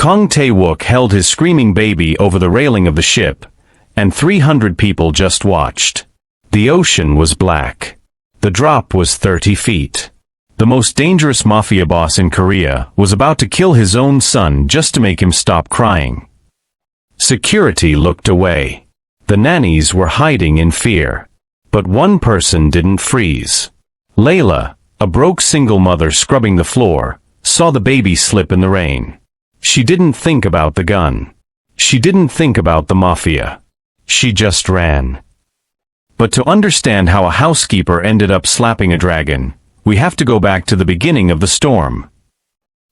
Kang Tae-Wook held his screaming baby over the railing of the ship, and 300 people just watched. The ocean was black. The drop was 30 feet. The most dangerous mafia boss in Korea was about to kill his own son just to make him stop crying. Security looked away. The nannies were hiding in fear. But one person didn't freeze. Layla, a broke single mother scrubbing the floor, saw the baby slip in the rain. She didn't think about the gun. She didn't think about the mafia. She just ran. But to understand how a housekeeper ended up slapping a dragon, we have to go back to the beginning of the storm.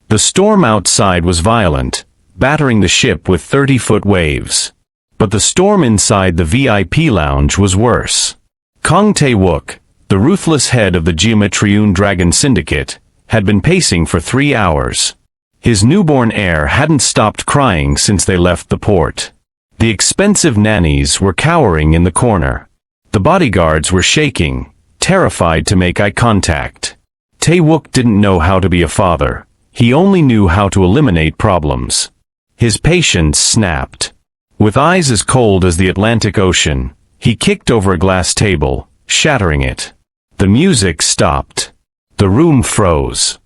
The storm outside was violent, battering the ship with 30-foot waves. But the storm inside the VIP lounge was worse. Kang Tae-Wook, the ruthless head of the Geom-eun Syndicate, had been pacing for 3 hours. His newborn heir hadn't stopped crying since they left the port. The expensive nannies were cowering in the corner. The bodyguards were shaking, terrified to make eye contact. Tae-Wook didn't know how to be a father. He only knew how to eliminate problems. His patience snapped. With eyes as cold as the Atlantic Ocean, he kicked over a glass table, shattering it. The music stopped. The room froze.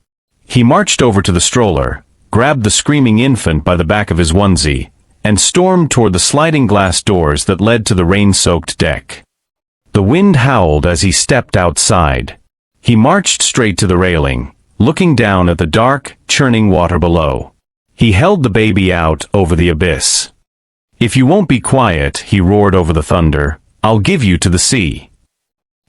He marched over to the stroller, grabbed the screaming infant by the back of his onesie, and stormed toward the sliding glass doors that led to the rain-soaked deck. The wind howled as he stepped outside. He marched straight to the railing, looking down at the dark, churning water below. He held the baby out over the abyss. "If you won't be quiet," he roared over the thunder, "I'll give you to the sea."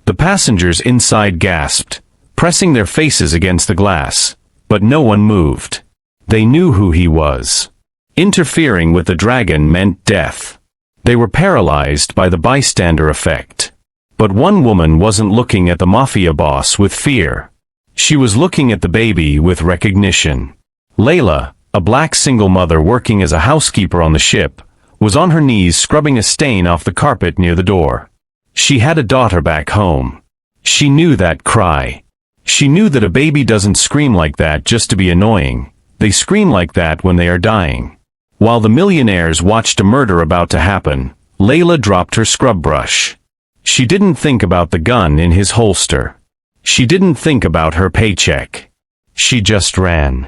The passengers inside gasped, pressing their faces against the glass, but no one moved. They knew who he was. Interfering with the dragon meant death. They were paralyzed by the bystander effect. But one woman wasn't looking at the mafia boss with fear. She was looking at the baby with recognition. Layla, a black single mother working as a housekeeper on the ship, was on her knees scrubbing a stain off the carpet near the door. She had a daughter back home. She knew that cry. She knew that a baby doesn't scream like that just to be annoying. They scream like that when they are dying. While the millionaires watched a murder about to happen, Layla dropped her scrub brush. She didn't think about the gun in his holster. She didn't think about her paycheck. She just ran.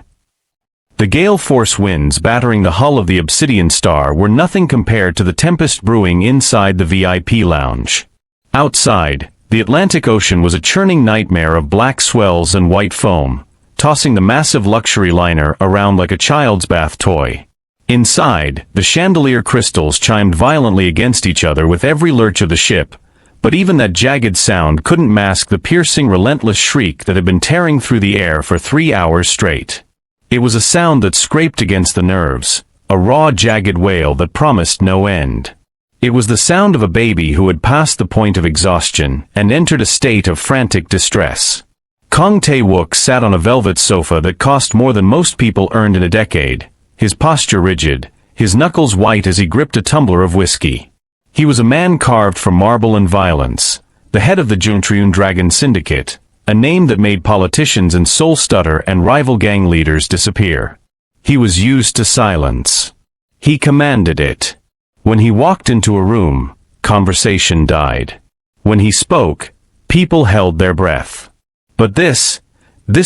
The gale force winds battering the hull of the Obsidian Star were nothing compared to the tempest brewing inside the VIP lounge. Outside, the Atlantic Ocean was a churning nightmare of black swells and white foam, tossing the massive luxury liner around like a child's bath toy. Inside, the chandelier crystals chimed violently against each other with every lurch of the ship, but even that jagged sound couldn't mask the piercing, relentless shriek that had been tearing through the air for 3 hours straight. It was a sound that scraped against the nerves, a raw, jagged wail that promised no end. It was the sound of a baby who had passed the point of exhaustion and entered a state of frantic distress. Kang Tae-Wook sat on a velvet sofa that cost more than most people earned in a decade, his posture rigid, his knuckles white as he gripped a tumbler of whiskey. He was a man carved from marble and violence, the head of the Geom-eun Syndicate, a name that made politicians in Seoul stutter and rival gang leaders disappear. He was used to silence. He commanded it. When he walked into a room, conversation died. When he spoke, people held their breath. But this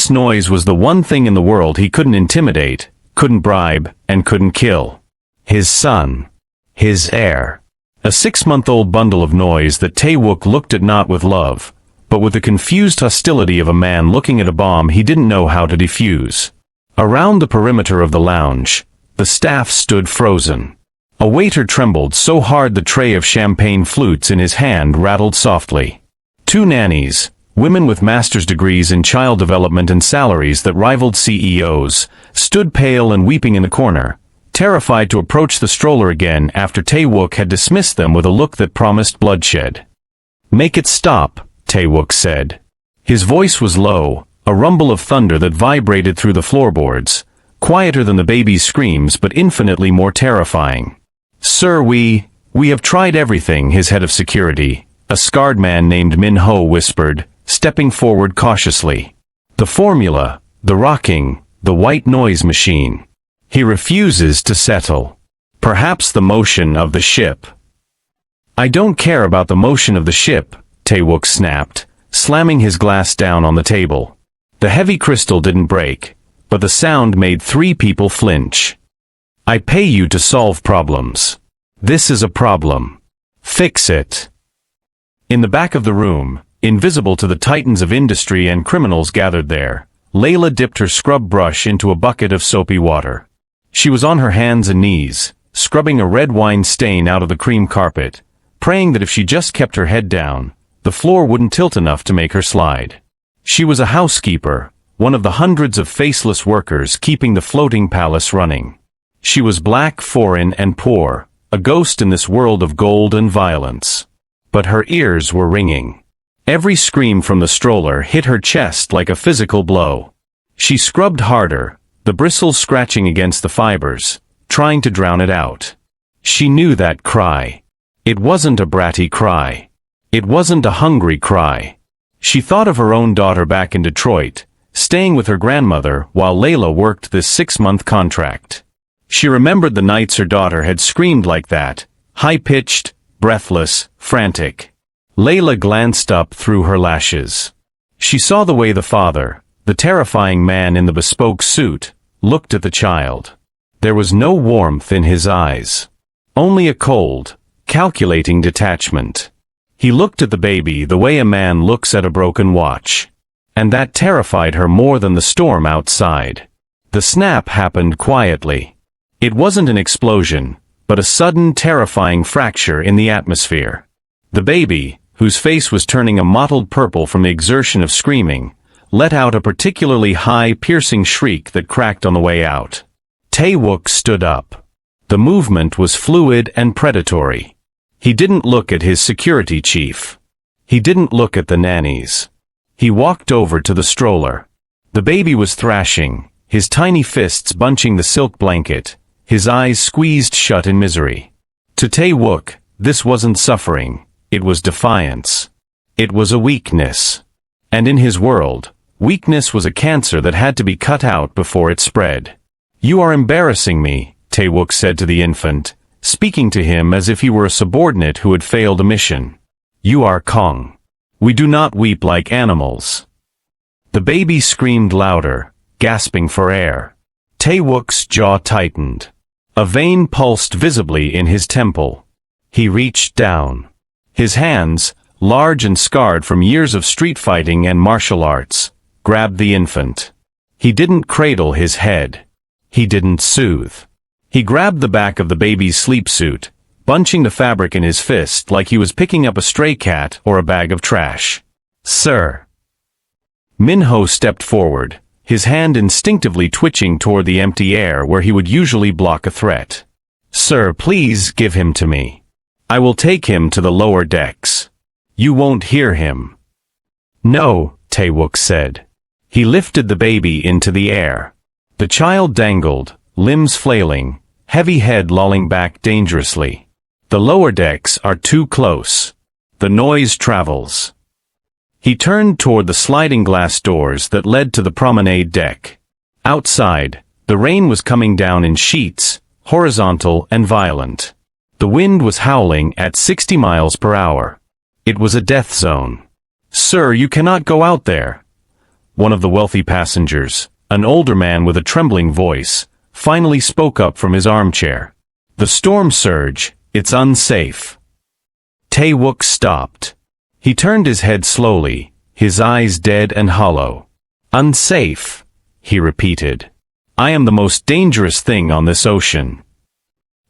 noise was the one thing in the world he couldn't intimidate, couldn't bribe, and couldn't kill. His son. His heir. A 6-month-old bundle of noise that Tae-Wook looked at not with love, but with the confused hostility of a man looking at a bomb he didn't know how to defuse. Around the perimeter of the lounge, the staff stood frozen. A waiter trembled so hard the tray of champagne flutes in his hand rattled softly. 2 nannies, women with master's degrees in child development and salaries that rivaled CEOs, stood pale and weeping in the corner, terrified to approach the stroller again after Tae-Wook had dismissed them with a look that promised bloodshed. "Make it stop," Tae-Wook said. His voice was low, a rumble of thunder that vibrated through the floorboards, quieter than the baby's screams but infinitely more terrifying. "Sir, we have tried everything," his head of security, a scarred man named Min-ho, whispered, stepping forward cautiously. "The formula, the rocking, the white noise machine. He refuses to settle. Perhaps the motion of the ship. I don't care about the motion of the ship, Tae-Wook snapped, slamming his glass down on the table. The heavy crystal didn't break, but the sound made 3 people flinch. I pay you to solve problems. This is a problem. Fix it. In the back of the room, invisible to the titans of industry and criminals gathered there, Layla dipped her scrub brush into a bucket of soapy water. She was on her hands and knees, scrubbing a red wine stain out of the cream carpet, praying that if she just kept her head down, the floor wouldn't tilt enough to make her slide. She was a housekeeper, one of the hundreds of faceless workers keeping the floating palace running. She was black, foreign, and poor, a ghost in this world of gold and violence. But her ears were ringing. Every scream from the stroller hit her chest like a physical blow. She scrubbed harder, the bristles scratching against the fibers, trying to drown it out. She knew that cry. It wasn't a bratty cry. It wasn't a hungry cry. She thought of her own daughter back in Detroit, staying with her grandmother while Layla worked this 6-month contract. She remembered the nights her daughter had screamed like that, high-pitched, breathless, frantic. Layla glanced up through her lashes. She saw the way the father, the terrifying man in the bespoke suit, looked at the child. There was no warmth in his eyes. Only a cold, calculating detachment. He looked at the baby the way a man looks at a broken watch. And that terrified her more than the storm outside. The snap happened quietly. It wasn't an explosion, but a sudden terrifying fracture in the atmosphere. The baby, whose face was turning a mottled purple from the exertion of screaming, let out a particularly high, piercing shriek that cracked on the way out. Tae-Wook stood up. The movement was fluid and predatory. He didn't look at his security chief. He didn't look at the nannies. He walked over to the stroller. The baby was thrashing, his tiny fists bunching the silk blanket, his eyes squeezed shut in misery. To Tae-Wook, this wasn't suffering, it was defiance. It was a weakness. And in his world, weakness was a cancer that had to be cut out before it spread. "You are embarrassing me," Tae-Wook said to the infant, speaking to him as if he were a subordinate who had failed a mission. "You are Kang. We do not weep like animals." The baby screamed louder, gasping for air. Tae-Wook's jaw tightened. A vein pulsed visibly in his temple. He reached down. His hands, large and scarred from years of street fighting and martial arts, grabbed the infant. He didn't cradle his head. He didn't soothe. He grabbed the back of the baby's sleepsuit, bunching the fabric in his fist like he was picking up a stray cat or a bag of trash. "Sir." Minho stepped forward, his hand instinctively twitching toward the empty air where he would usually block a threat. "Sir, please give him to me. I will take him to the lower decks. You won't hear him." "No," Tae-Wook said. He lifted the baby into the air. The child dangled, limbs flailing, heavy head lolling back dangerously. "The lower decks are too close. The noise travels." He turned toward the sliding glass doors that led to the promenade deck. Outside, the rain was coming down in sheets, horizontal and violent. The wind was howling at 60 miles per hour. It was a death zone. "Sir, you cannot go out there." One of the wealthy passengers, an older man with a trembling voice, finally spoke up from his armchair. "The storm surge, it's unsafe." Tae-Wook stopped. He turned his head slowly, his eyes dead and hollow. "Unsafe," he repeated. "I am the most dangerous thing on this ocean."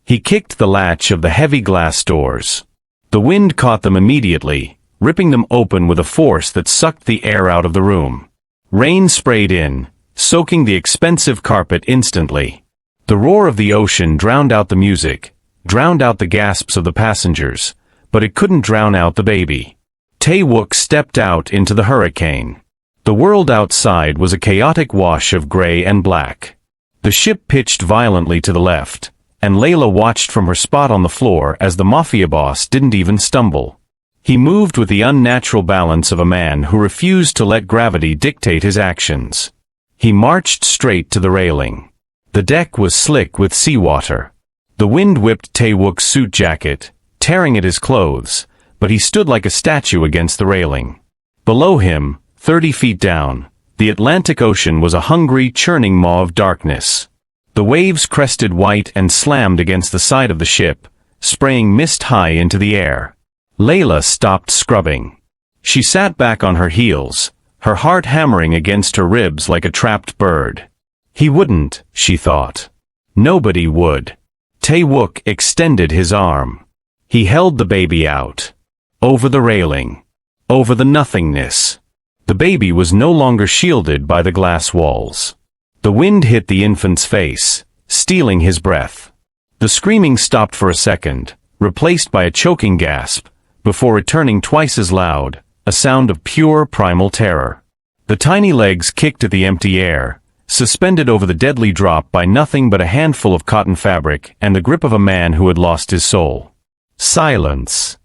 He kicked the latch of the heavy glass doors. The wind caught them immediately, ripping them open with a force that sucked the air out of the room. Rain sprayed in, soaking the expensive carpet instantly. The roar of the ocean drowned out the music, drowned out the gasps of the passengers, but it couldn't drown out the baby. Tae-Wook stepped out into the hurricane. The world outside was a chaotic wash of gray and black. The ship pitched violently to the left, and Layla watched from her spot on the floor as the mafia boss didn't even stumble. He moved with the unnatural balance of a man who refused to let gravity dictate his actions. He marched straight to the railing. The deck was slick with seawater. The wind whipped Tae-Wook's suit jacket, tearing at his clothes, but he stood like a statue against the railing. Below him, 30 feet down, the Atlantic Ocean was a hungry, churning maw of darkness. The waves crested white and slammed against the side of the ship, spraying mist high into the air. Layla stopped scrubbing. She sat back on her heels, her heart hammering against her ribs like a trapped bird. He wouldn't, she thought. Nobody would. Tae-Wook extended his arm. He held the baby out. Over the railing. Over the nothingness. The baby was no longer shielded by the glass walls. The wind hit the infant's face, stealing his breath. The screaming stopped for a second, replaced by a choking gasp, before returning twice as loud, a sound of pure primal terror. The tiny legs kicked at the empty air, suspended over the deadly drop by nothing but a handful of cotton fabric and the grip of a man who had lost his soul. Silence.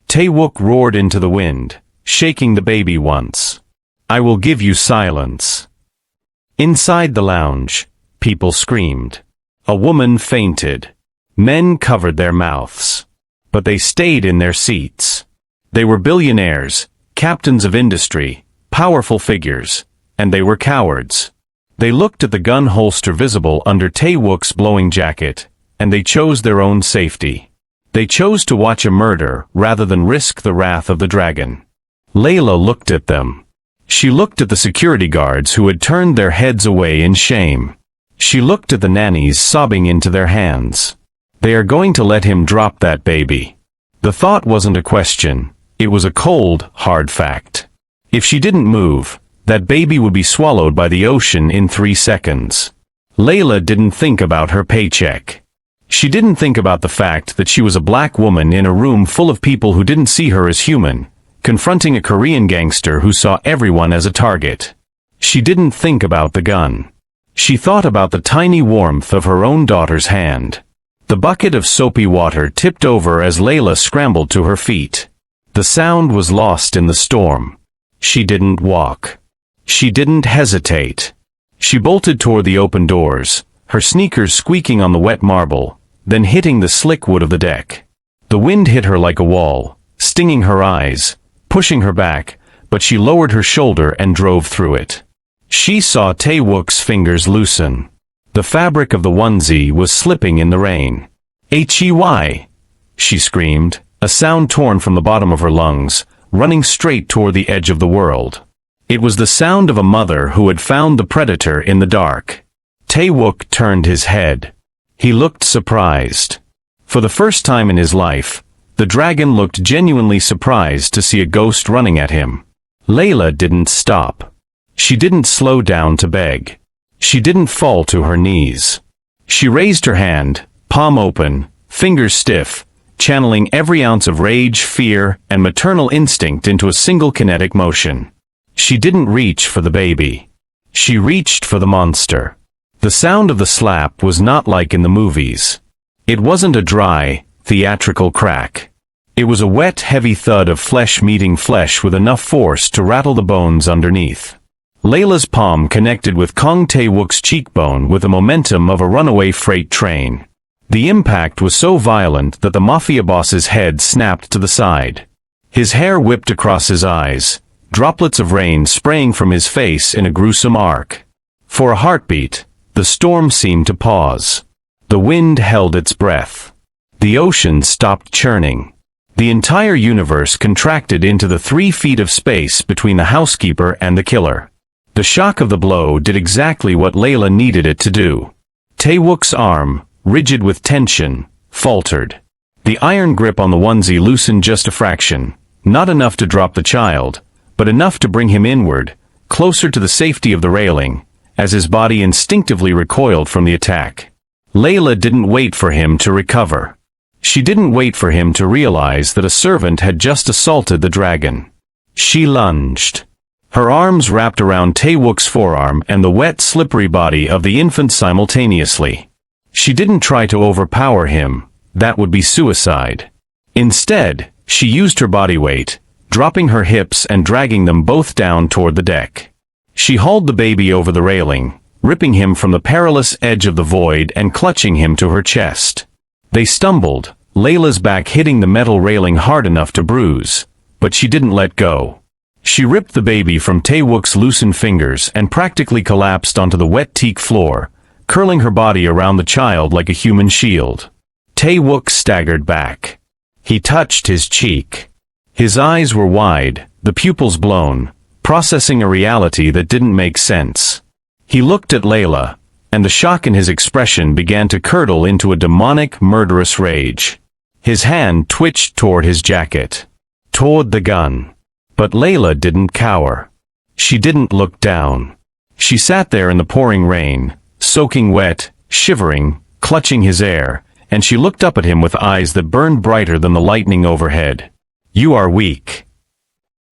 Tae-Wook roared into the wind, shaking the baby once. I will give you silence. Inside the lounge, people screamed. A woman fainted. Men covered their mouths. But they stayed in their seats. They were billionaires, captains of industry, powerful figures, and they were cowards. They looked at the gun holster visible under Tae-Wook's blowing jacket, and they chose their own safety. They chose to watch a murder rather than risk the wrath of the dragon. Layla looked at them. She looked at the security guards who had turned their heads away in shame. She looked at the nannies sobbing into their hands. They are going to let him drop that baby. The thought wasn't a question, it was a cold, hard fact. If she didn't move, that baby would be swallowed by the ocean in 3 seconds. Layla didn't think about her paycheck. She didn't think about the fact that she was a black woman in a room full of people who didn't see her as human, confronting a Korean gangster who saw everyone as a target. She didn't think about the gun. She thought about the tiny warmth of her own daughter's hand. The bucket of soapy water tipped over as Layla scrambled to her feet. The sound was lost in the storm. She didn't walk. She didn't hesitate. She bolted toward the open doors, her sneakers squeaking on the wet marble, then hitting the slick wood of the deck. The wind hit her like a wall, stinging her eyes, pushing her back, but she lowered her shoulder and drove through it. She saw Tae-Wook's fingers loosen. The fabric of the onesie was slipping in the rain. "Hey!" she screamed, a sound torn from the bottom of her lungs, running straight toward the edge of the world. It was the sound of a mother who had found the predator in the dark. Tae-Wook turned his head. He looked surprised. For the first time in his life, the dragon looked genuinely surprised to see a ghost running at him. Layla didn't stop. She didn't slow down to beg. She didn't fall to her knees. She raised her hand, palm open, fingers stiff, channeling every ounce of rage, fear, and maternal instinct into a single kinetic motion. She didn't reach for the baby. She reached for the monster. The sound of the slap was not like in the movies. It wasn't a dry, theatrical crack. It was a wet, heavy thud of flesh meeting flesh with enough force to rattle the bones underneath. Layla's palm connected with Kang Tae-Wook's cheekbone with the momentum of a runaway freight train. The impact was so violent that the mafia boss's head snapped to the side. His hair whipped across his eyes, droplets of rain spraying from his face in a gruesome arc. For a heartbeat, the storm seemed to pause. The wind held its breath. The ocean stopped churning. The entire universe contracted into the 3 feet of space between the housekeeper and the killer. The shock of the blow did exactly what Layla needed it to do. Tae-Wook's arm, rigid with tension, faltered. The iron grip on the onesie loosened just a fraction, not enough to drop the child, but enough to bring him inward, closer to the safety of the railing, as his body instinctively recoiled from the attack. Layla didn't wait for him to recover. She didn't wait for him to realize that a servant had just assaulted the dragon. She lunged. Her arms wrapped around Tae-Wook's forearm and the wet, slippery body of the infant simultaneously. She didn't try to overpower him, that would be suicide. Instead, she used her body weight, dropping her hips and dragging them both down toward the deck. She hauled the baby over the railing, ripping him from the perilous edge of the void and clutching him to her chest. They stumbled, Layla's back hitting the metal railing hard enough to bruise, but she didn't let go. She ripped the baby from Tae-Wook's loosened fingers and practically collapsed onto the wet teak floor, curling her body around the child like a human shield. Tae-Wook staggered back. He touched his cheek. His eyes were wide, the pupils blown, processing a reality that didn't make sense. He looked at Layla, and the shock in his expression began to curdle into a demonic, murderous rage. His hand twitched toward his jacket, toward the gun. But Layla didn't cower. She didn't look down. She sat there in the pouring rain, soaking wet, shivering, clutching his hair, and she looked up at him with eyes that burned brighter than the lightning overhead. "You are weak."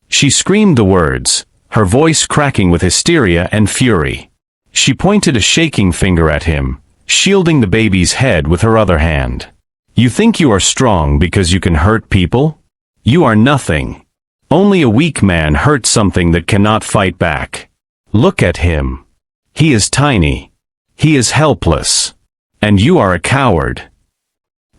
She screamed the words, her voice cracking with hysteria and fury. She pointed a shaking finger at him, shielding the baby's head with her other hand. "You think you are strong because you can hurt people? You are nothing. Only a weak man hurts something that cannot fight back. Look at him. He is tiny. He is helpless. And you are a coward."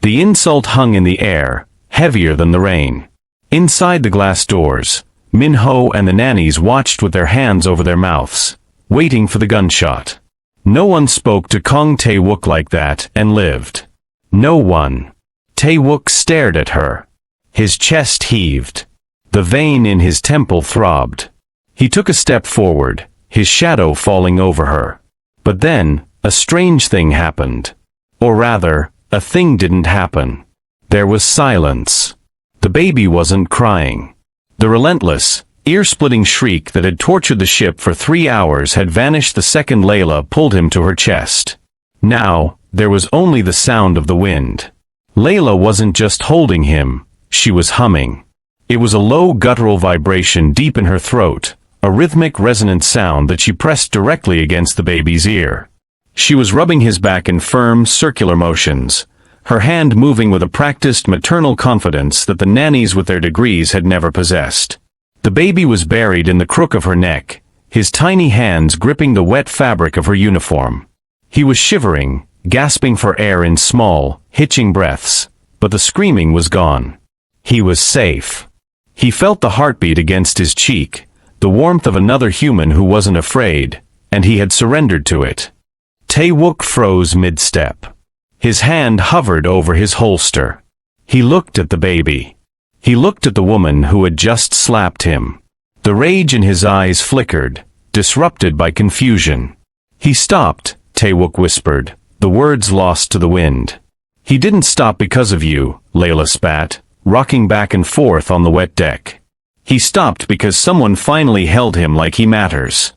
The insult hung in the air, heavier than the rain. Inside the glass doors, Min-ho and the nannies watched with their hands over their mouths, waiting for the gunshot. No one spoke to Kang Tae-Wook like that and lived. No one. Tae-Wook stared at her. His chest heaved. The vein in his temple throbbed. He took a step forward, his shadow falling over her. But then, a strange thing happened. Or rather, a thing didn't happen. There was silence. The baby wasn't crying. The relentless, ear-splitting shriek that had tortured the ship for 3 hours had vanished the second Layla pulled him to her chest. Now, there was only the sound of the wind. Layla wasn't just holding him, she was humming. It was a low guttural vibration deep in her throat, a rhythmic resonant sound that she pressed directly against the baby's ear. She was rubbing his back in firm, circular motions, her hand moving with a practiced maternal confidence that the nannies with their degrees had never possessed. The baby was buried in the crook of her neck, his tiny hands gripping the wet fabric of her uniform. He was shivering, gasping for air in small, hitching breaths, but the screaming was gone. He was safe. He felt the heartbeat against his cheek, the warmth of another human who wasn't afraid, and he had surrendered to it. Tae-Wook froze mid-step. His hand hovered over his holster. He looked at the baby. He looked at the woman who had just slapped him. The rage in his eyes flickered, disrupted by confusion. "He stopped," Tae-Wook whispered, the words lost to the wind. "He didn't stop because of you," Layla spat, rocking back and forth on the wet deck. "He stopped because someone finally held him like he matters."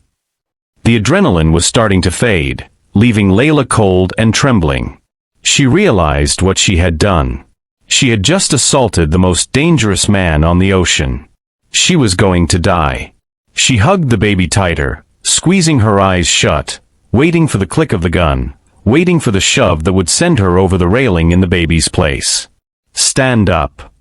The adrenaline was starting to fade, leaving Layla cold and trembling. She realized what she had done. She had just assaulted the most dangerous man on the ocean. She was going to die. She hugged the baby tighter, squeezing her eyes shut, waiting for the click of the gun, waiting for the shove that would send her over the railing in the baby's place. "Stand up."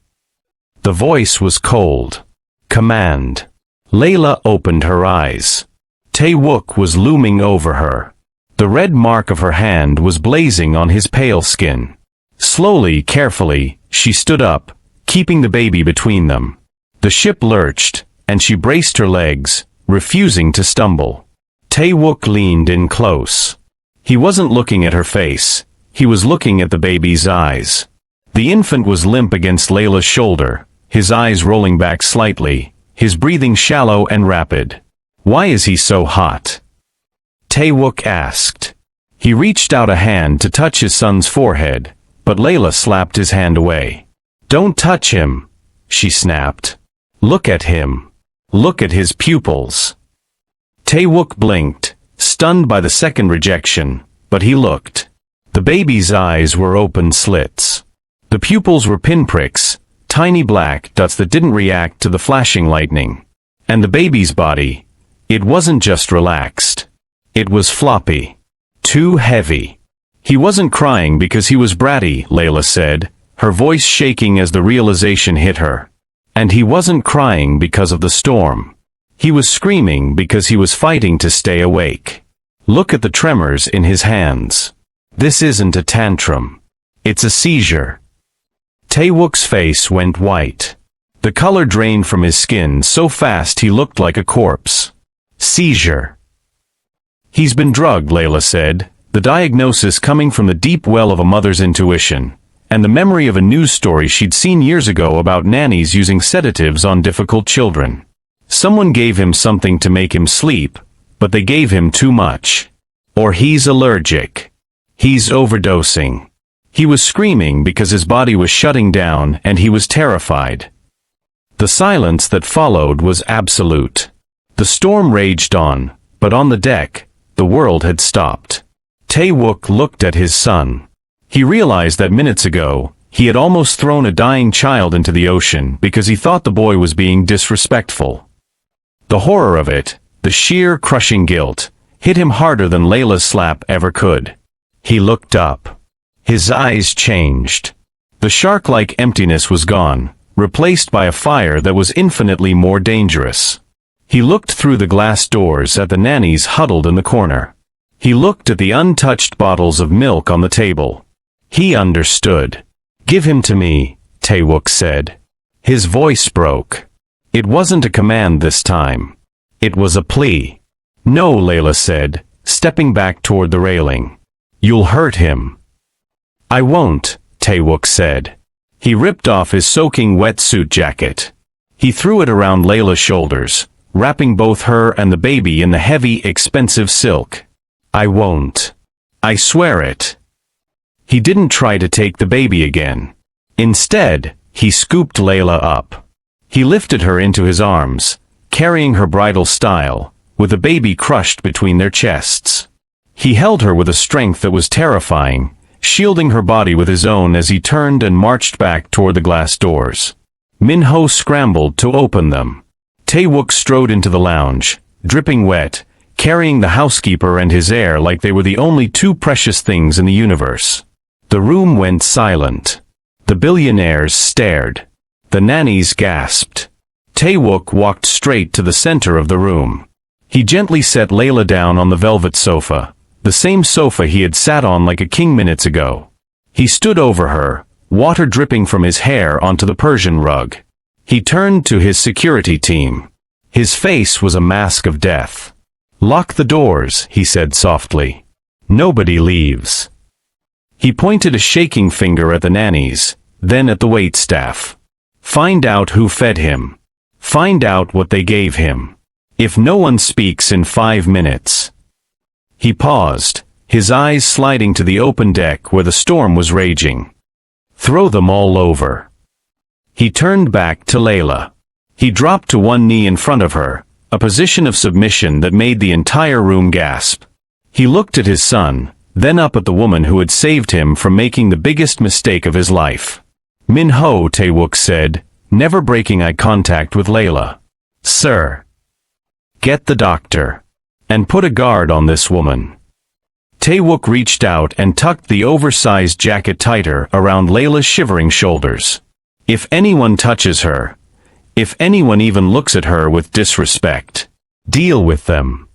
The voice was cold. Command. Layla opened her eyes. Tae-Wook was looming over her. The red mark of her hand was blazing on his pale skin. Slowly, carefully, she stood up, keeping the baby between them. The ship lurched, and she braced her legs, refusing to stumble. Tae-Wook leaned in close. He wasn't looking at her face, he was looking at the baby's eyes. The infant was limp against Layla's shoulder, his eyes rolling back slightly, his breathing shallow and rapid. "Why is he so hot?" Tae-Wook asked. He reached out a hand to touch his son's forehead, but Layla slapped his hand away. "Don't touch him," she snapped. "Look at him. Look at his pupils." Tae-Wook blinked, stunned by the second rejection, but he looked. The baby's eyes were open slits. The pupils were pinpricks, tiny black dots that didn't react to the flashing lightning. And the baby's body, it wasn't just relaxed. It was floppy. Too heavy. "He wasn't crying because he was bratty," Layla said, her voice shaking as the realization hit her. "And he wasn't crying because of the storm. He was screaming because he was fighting to stay awake." Look at the tremors in his hands. This isn't a tantrum. It's a seizure. Tae-Wook's face went white. The color drained from his skin so fast he looked like a corpse. Seizure. He's been drugged, Layla said, the diagnosis coming from the deep well of a mother's intuition, and the memory of a news story she'd seen years ago about nannies using sedatives on difficult children. Someone gave him something to make him sleep, but they gave him too much. Or he's allergic. He's overdosing. He was screaming because his body was shutting down and he was terrified. The silence that followed was absolute. The storm raged on, but on the deck, the world had stopped. Tae-Wook looked at his son. He realized that minutes ago, he had almost thrown a dying child into the ocean because he thought the boy was being disrespectful. The horror of it, the sheer crushing guilt, hit him harder than Layla's slap ever could. He looked up. His eyes changed. The shark-like emptiness was gone, replaced by a fire that was infinitely more dangerous. He looked through the glass doors at the nannies huddled in the corner. He looked at the untouched bottles of milk on the table. He understood. "Give him to me," Tae-Wook said. His voice broke. It wasn't a command this time. It was a plea. "No," Layla said, stepping back toward the railing. "You'll hurt him." "I won't," Tae-Wook said. He ripped off his soaking wetsuit jacket. He threw it around Layla's shoulders, wrapping both her and the baby in the heavy, expensive silk. "I won't. I swear it." He didn't try to take the baby again. Instead, he scooped Layla up. He lifted her into his arms, carrying her bridal style, with the baby crushed between their chests. He held her with a strength that was terrifying, shielding her body with his own as he turned and marched back toward the glass doors. Min-ho scrambled to open them. Tae-Wook strode into the lounge, dripping wet, carrying the housekeeper and his heir like they were the only two precious things in the universe. The room went silent. The billionaires stared. The nannies gasped. Tae-Wook walked straight to the center of the room. He gently set Layla down on the velvet sofa, the same sofa he had sat on like a king minutes ago. He stood over her, water dripping from his hair onto the Persian rug. He turned to his security team. His face was a mask of death. "Lock the doors," he said softly. "Nobody leaves." He pointed a shaking finger at the nannies, then at the waitstaff. "Find out who fed him. Find out what they gave him. If no one speaks in 5 minutes." He paused, his eyes sliding to the open deck where the storm was raging. "Throw them all over." He turned back to Layla. He dropped to one knee in front of her, a position of submission that made the entire room gasp. He looked at his son, then up at the woman who had saved him from making the biggest mistake of his life. "Min-ho," Tae-Wook said, never breaking eye contact with Layla. "Sir. Get the doctor. And put a guard on this woman." Tae-Wook reached out and tucked the oversized jacket tighter around Layla's shivering shoulders. "If anyone touches her, if anyone even looks at her with disrespect, deal with them."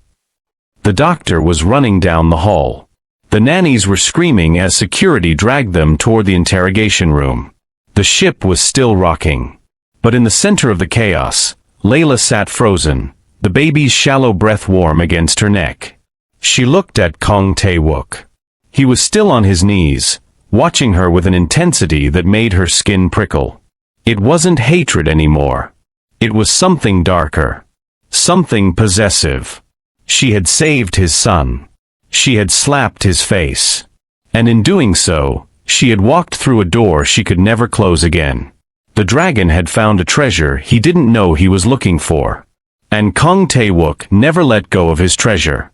The doctor was running down the hall. The nannies were screaming as security dragged them toward the interrogation room. The ship was still rocking. But in the center of the chaos, Layla sat frozen, the baby's shallow breath warm against her neck. She looked at Kang Tae-Wook. He was still on his knees, watching her with an intensity that made her skin prickle. It wasn't hatred anymore. It was something darker. Something possessive. She had saved his son. She had slapped his face. And in doing so, she had walked through a door she could never close again. The dragon had found a treasure he didn't know he was looking for. And Kang Tae-Wook never let go of his treasure.